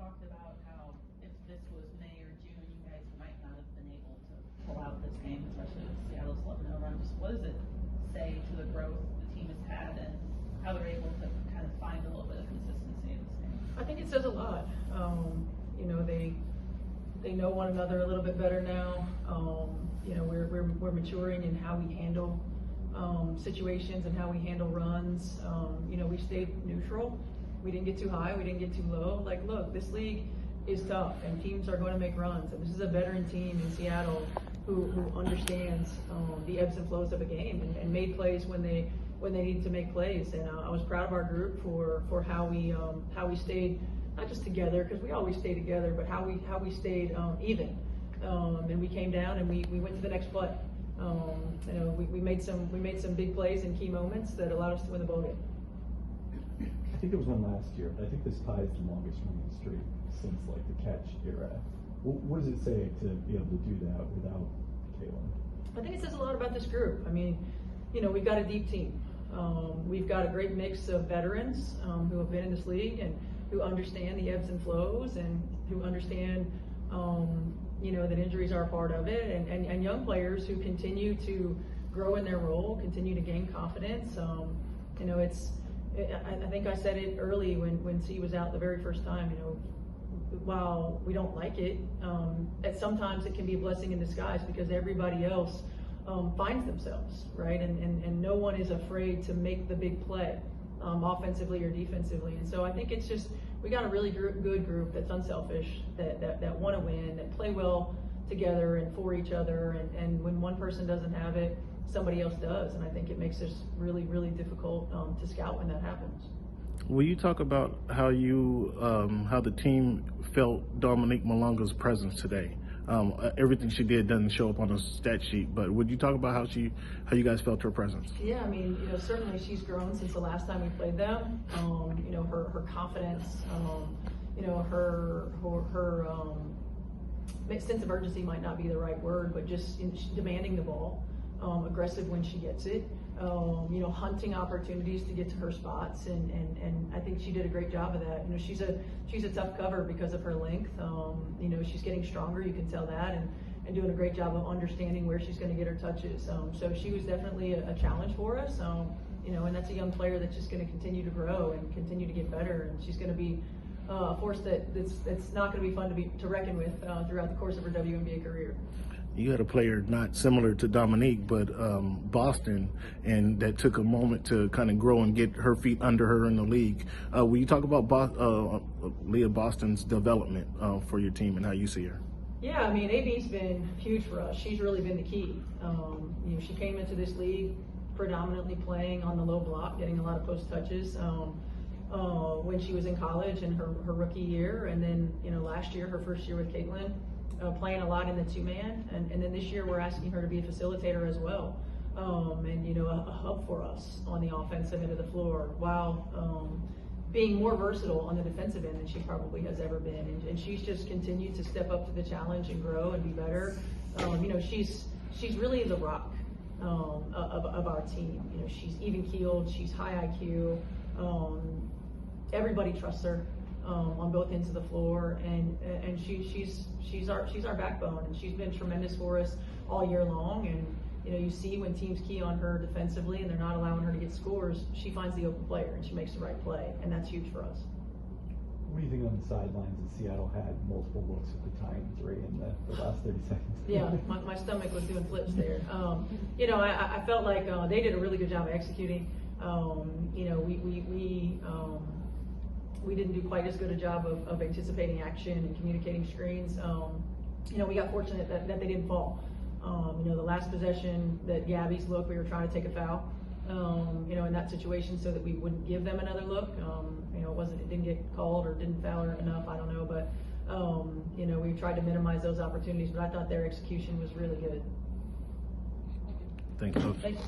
talked about how if this was May or June, you guys might not have been able to pull out this game, especially with Seattle's 11-0 run. Just what does it say to the growth the team has had and how they're able to kind of find a little bit of consistency in this game? I think it says a lot. You know, they know one another a little bit better now. You know, we're maturing in how we handle situations and how we handle runs. You know, we stayed neutral. We didn't get too high. We didn't get too low. Like, look, this league is tough, and teams are going to make runs. And this is a veteran team in Seattle who understands the ebbs and flows of a game and made plays when they needed to make plays. And I was proud of our group for how we stayed, not just together, because we always stay together, but how we stayed even. And we came down and we went to the next play. You know, we made some big plays in key moments that allowed us to win the ball game. I think there was one last year, but I think this ties the longest running streak since like the catch era. What does it say to be able to do that without Kalen? I think it says a lot about this group. I mean, you know, we've got a deep team. We've got a great mix of veterans who have been in this league and who understand the ebbs and flows and who understand, you know, that injuries are a part of it, and young players who continue to grow in their role, continue to gain confidence. You know, I think I said it early when C was out the very first time. You know, while we don't like it, sometimes it can be a blessing in disguise because everybody else finds themselves, right? And no one is afraid to make the big play, offensively or defensively. And so I think it's just, we got a really good group that's unselfish, that want to win, that play well together and for each other. And when one person doesn't have it, somebody else does. And I think it makes this really, really difficult to scout when that happens. Will you talk about how the team felt Dominique Malongas' presence today? Everything she did doesn't show up on the stat sheet, but would you talk about how you guys felt her presence? Yeah, I mean, you know, certainly she's grown since the last time we played them. You know, her confidence, you know, her sense of urgency might not be the right word, but just demanding the ball, aggressive when she gets it, you know, hunting opportunities to get to her spots, and I think she did a great job of that. You know, she's a tough cover because of her length. You know, she's getting stronger, you can tell that, and doing a great job of understanding where she's going to get her touches. So she was definitely a challenge for us. You know, and that's a young player that's just going to continue to grow and continue to get better, and she's going to be a force that's not going to be fun to reckon with throughout the course of her WNBA career. You had a player not similar to Dominique, but Boston, and that took a moment to kind of grow and get her feet under her in the league. Will you talk about Leah Bostons' development for your team and how you see her? Yeah, I mean, AB's been huge for us. She's really been the key. You know, she came into this league predominantly playing on the low block, getting a lot of post touches when she was in college in her rookie year, and then, you know, last year, her first year with Caitlin, playing a lot in the two-man, and then this year we're asking her to be a facilitator as well, and, you know, a hub for us on the offensive end of the floor, while being more versatile on the defensive end than she probably has ever been, and she's just continued to step up to the challenge and grow and be better. You know, she's really the rock of our team. You know, she's even-keeled, she's high IQ, everybody trusts her on both ends of the floor, and she's our backbone, and she's been tremendous for us all year long. And you know, you see when teams key on her defensively and they're not allowing her to get scores, she finds the open player and she makes the right play, and that's huge for us. What do you think on the sidelines that Seattle had multiple looks at the tying three in the last 30 seconds? Yeah, my stomach was doing flips there. You know, I felt like they did a really good job of executing. You know, we didn't do quite as good a job of anticipating action and communicating screens. You know, we got fortunate that they didn't fall. You know, the last possession, that Gabby's look, we were trying to take a foul, you know, in that situation so that we wouldn't give them another look. You know, it didn't get called or didn't foul her enough, I don't know, but, you know, we tried to minimize those opportunities, but I thought their execution was really good. Thank you. Thank you.